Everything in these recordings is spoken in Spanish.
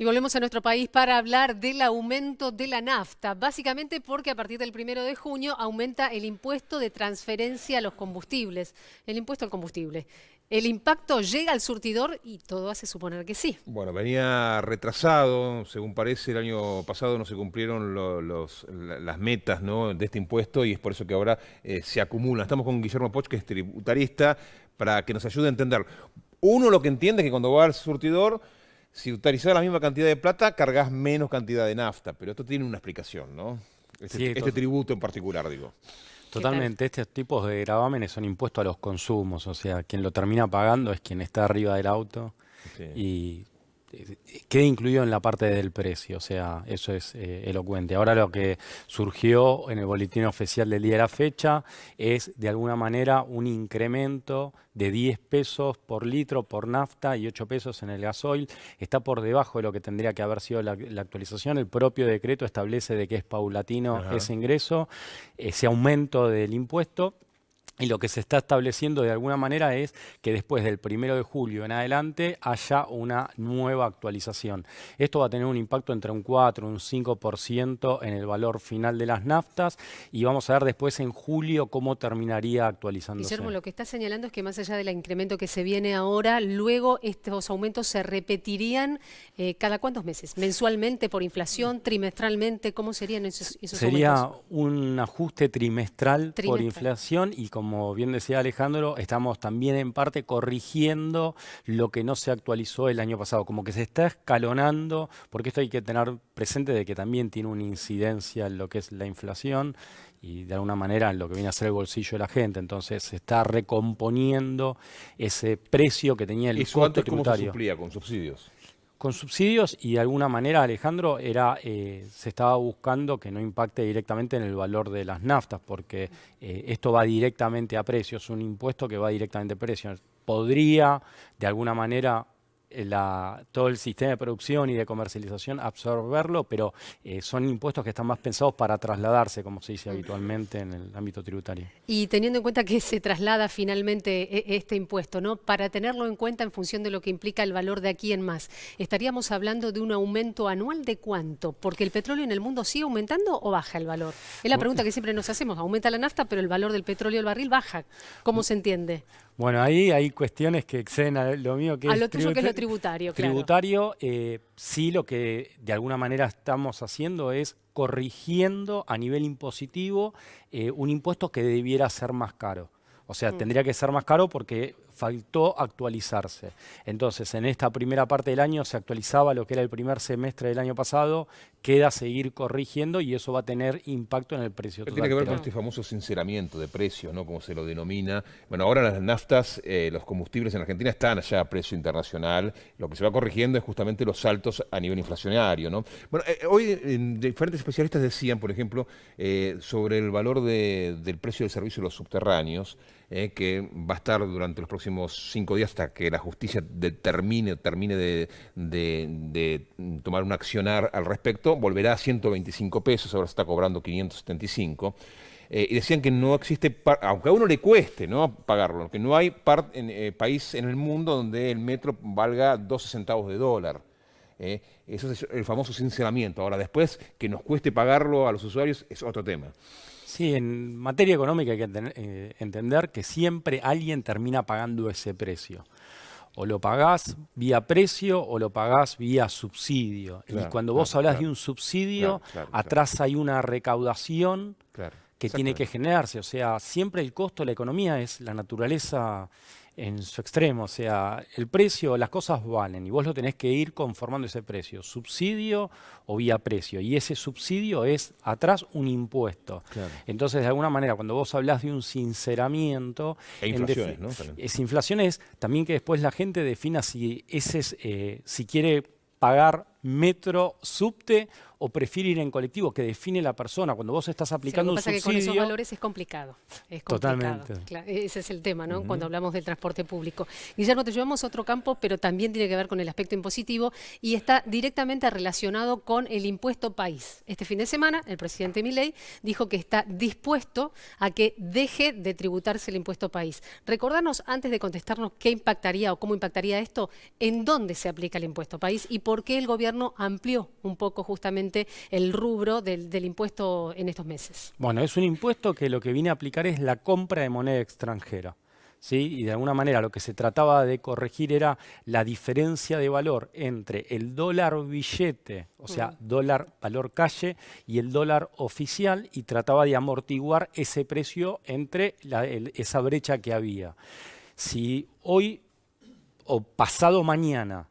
Y volvemos a nuestro país para hablar del aumento de la nafta, básicamente porque a partir del 1 de junio aumenta el impuesto de transferencia a los combustibles, el impuesto al combustible. ¿El impacto llega al surtidor? Y todo hace suponer que sí. Bueno, venía retrasado, según parece, el año pasado no se cumplieron las metas, ¿no?, de este impuesto y es por eso que ahora se acumulan. Estamos con Guillermo Poch, que es tributarista, para que nos ayude a entender. Uno lo que entiende es que cuando va al surtidor, si utilizas la misma cantidad de plata, cargas menos cantidad de nafta, pero esto tiene una explicación, ¿no? Este tributo en particular, digo. Totalmente, estos tipos de gravámenes son impuestos a los consumos, o sea, quien lo termina pagando es quien está arriba del auto y queda incluido en la parte del precio, o sea, eso es elocuente. Ahora lo que surgió en el boletín oficial del día de la fecha es de alguna manera un incremento de 10 pesos por litro por nafta y 8 pesos en el gasoil. Está por debajo de lo que tendría que haber sido la actualización. El propio decreto establece de que es paulatino ese ingreso, ese aumento del impuesto. Y lo que se está estableciendo de alguna manera es que después del 1 de julio en adelante haya una nueva actualización. Esto va a tener un impacto entre un 4 y un 5% en el valor final de las naftas y vamos a ver después en julio cómo terminaría actualizándose. Guillermo, lo que está señalando es que más allá del incremento que se viene ahora, luego estos aumentos se repetirían cada ¿cuántos meses? ¿Mensualmente por inflación? ¿Trimestralmente? ¿Cómo serían esos aumentos? Sería un ajuste trimestral por inflación y como bien decía Alejandro, estamos también en parte corrigiendo lo que no se actualizó el año pasado, como que se está escalonando, porque esto hay que tener presente de que también tiene una incidencia en lo que es la inflación y de alguna manera en lo que viene a ser el bolsillo de la gente, entonces se está recomponiendo ese precio que tenía el costo tributario. ¿Cómo se suplía? ¿Con subsidios? Con subsidios y de alguna manera, Alejandro, se estaba buscando que no impacte directamente en el valor de las naftas, porque esto va directamente a precios, un impuesto que va directamente a precios. Podría, de alguna manera, todo el sistema de producción y de comercialización absorberlo, pero son impuestos que están más pensados para trasladarse, como se dice habitualmente en el ámbito tributario. Y teniendo en cuenta que se traslada finalmente este impuesto, ¿no?, para tenerlo en cuenta en función de lo que implica el valor de aquí en más, ¿estaríamos hablando de un aumento anual de cuánto? Porque el petróleo en el mundo sigue aumentando o baja el valor. Es la pregunta que siempre nos hacemos. Aumenta la nafta, pero el valor del petróleo del barril baja. ¿Cómo se entiende? Bueno, ahí hay cuestiones que exceden a lo mío, que a lo tuyo, que es lo tributario, claro. Tributario, sí, lo que de alguna manera estamos haciendo es corrigiendo a nivel impositivo un impuesto que debiera ser más caro. O sea, tendría que ser más caro porque faltó actualizarse. Entonces, en esta primera parte del año se actualizaba lo que era el primer semestre del año pasado, queda seguir corrigiendo y eso va a tener impacto en el precio total. Tiene que ver con este famoso sinceramiento de precios, ¿no?, como se lo denomina. Bueno, ahora las naftas, los combustibles en Argentina están allá a precio internacional. Lo que se va corrigiendo es justamente los saltos a nivel inflacionario, ¿no? Bueno, hoy diferentes especialistas decían, por ejemplo, sobre el valor del precio del servicio de los subterráneos, que va a estar durante los próximos 5 días hasta que la justicia termine de tomar un accionar al respecto, volverá a 125 pesos, ahora se está cobrando 575. Y decían que no existe, aunque a uno le cueste, ¿no?, pagarlo, que no hay país en el mundo donde el metro valga 12 centavos de dólar. Eso es el famoso sinceramiento. Ahora, después, que nos cueste pagarlo a los usuarios es otro tema. Sí, en materia económica hay que entender que siempre alguien termina pagando ese precio. O lo pagás vía precio o lo pagás vía subsidio. Claro, y cuando vos hablás de un subsidio, atrás hay una recaudación que tiene que generarse. O sea, siempre el costo de la economía es la naturaleza en su extremo. O sea, el precio, las cosas valen y vos lo tenés que ir conformando ese precio, subsidio o vía precio. Y ese subsidio es atrás un impuesto. Entonces, de alguna manera, cuando vos hablás de un sinceramiento... inflaciones, ¿no? Inflación es también que después la gente defina si quiere pagar metro, subte o prefiere ir en colectivo, que define la persona. Cuando vos estás aplicando Lo que un pasa es que subsidio... con esos valores es complicado. Es complicado. Totalmente. Claro, ese es el tema, ¿no? Cuando hablamos del transporte público. Guillermo, te llevamos a otro campo, pero también tiene que ver con el aspecto impositivo y está directamente relacionado con el impuesto país. Este fin de semana, el presidente Milei dijo que está dispuesto a que deje de tributarse el impuesto país. Recordanos, antes de contestarnos qué impactaría o cómo impactaría esto, en dónde se aplica el impuesto país y por qué el gobierno amplió un poco justamente el rubro del impuesto en estos meses. Bueno, es un impuesto que lo que viene a aplicar es la compra de moneda extranjera, ¿sí? Y de alguna manera lo que se trataba de corregir era la diferencia de valor entre el dólar billete, o sea, dólar valor calle, y el dólar oficial, y trataba de amortiguar ese precio entre esa brecha que había. Si hoy o pasado mañana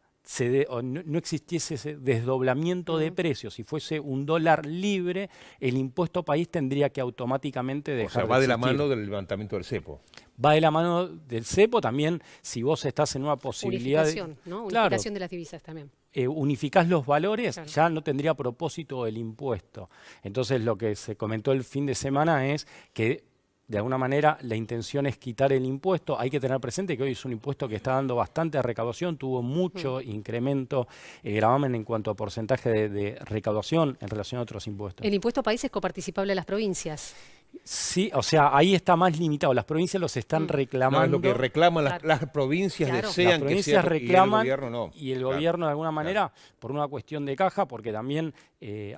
no existiese ese desdoblamiento de precios, si fuese un dólar libre, el impuesto país tendría que automáticamente dejar O sea, va de la existir. mano del levantamiento del cepo. Va de la mano del cepo también, si vos estás en una posibilidad Unificación, ¿no? Claro, Unificación de las divisas también. unificás los valores, Claro. ya no tendría propósito el impuesto. Entonces lo que se comentó el fin de semana es que de alguna manera la intención es quitar el impuesto. Hay que tener presente que hoy es un impuesto que está dando bastante recaudación, tuvo mucho incremento el gravamen en cuanto a porcentaje de recaudación en relación a otros impuestos. El impuesto país es coparticipable a las provincias. Sí, o sea, ahí está más limitado. Las provincias los están No, reclamando. es lo que reclaman Claro. las provincias Claro. desean Las que provincias sea, reclaman y el gobierno no. y el Claro. gobierno de alguna manera, por una cuestión de caja, porque también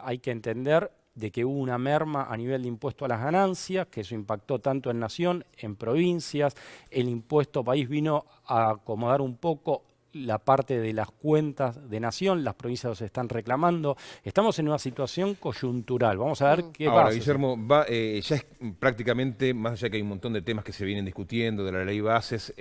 hay que entender de que hubo una merma a nivel de impuesto a las ganancias, que eso impactó tanto en nación, en provincias. El impuesto país vino a acomodar un poco la parte de las cuentas de nación, las provincias los están reclamando. Estamos en una situación coyuntural. Vamos a ver qué Ahora, pasa. Guillermo, ya es prácticamente, más allá que hay un montón de temas que se vienen discutiendo de la ley bases,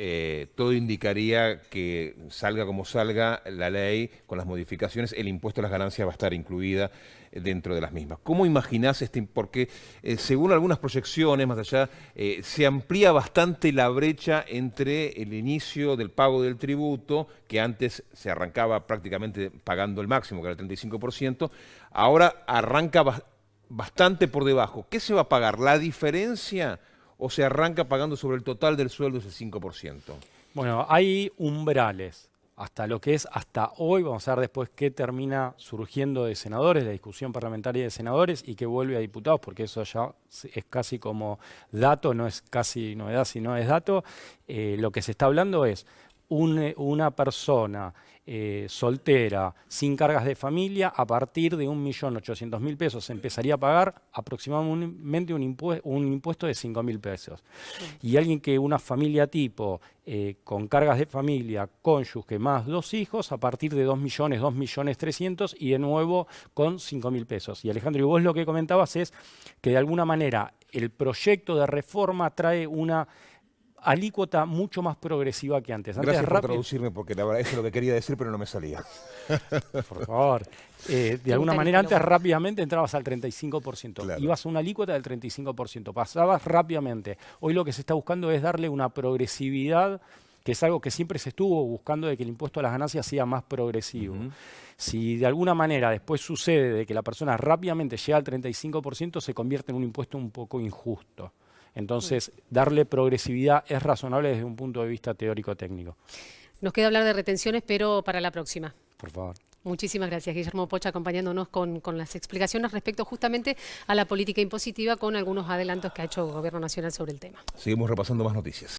todo indicaría que salga como salga la ley, con las modificaciones, el impuesto a las ganancias va a estar incluida dentro de las mismas. ¿Cómo imaginás porque según algunas proyecciones, más allá, se amplía bastante la brecha entre el inicio del pago del tributo, que antes se arrancaba prácticamente pagando el máximo, que era el 35%, ahora arranca bastante por debajo. ¿Qué se va a pagar? ¿La diferencia o se arranca pagando sobre el total del sueldo ese 5%? Bueno, hay umbrales. Hasta lo que es hasta hoy, vamos a ver después qué termina surgiendo de senadores, la discusión parlamentaria de senadores y qué vuelve a diputados, porque eso ya es casi como dato, no es casi novedad, sino es dato. Lo que se está hablando es una persona soltera, sin cargas de familia, a partir de 1.800.000 pesos empezaría a pagar aproximadamente un impuesto de 5.000 pesos. Y alguien que una familia tipo, con cargas de familia, cónyuge más 2 hijos, a partir de 2 millones, 2.300.000 y de nuevo con 5.000 pesos. Y Alejandro, y vos lo que comentabas es que de alguna manera el proyecto de reforma trae una alícuota mucho más progresiva que antes. Gracias por traducirme, porque la verdad eso es lo que quería decir, pero no me salía. Por favor. De alguna manera antes rápidamente entrabas al 35%. Claro. Ibas a una alícuota del 35%. Pasabas rápidamente. Hoy lo que se está buscando es darle una progresividad, que es algo que siempre se estuvo buscando, de que el impuesto a las ganancias sea más progresivo. Si de alguna manera después sucede de que la persona rápidamente llega al 35%, se convierte en un impuesto un poco injusto. Entonces, darle progresividad es razonable desde un punto de vista teórico-técnico. Nos queda hablar de retenciones, pero para la próxima. Por favor. Muchísimas gracias, Guillermo Pocha, acompañándonos con las explicaciones respecto justamente a la política impositiva, con algunos adelantos que ha hecho el Gobierno Nacional sobre el tema. Seguimos repasando más noticias.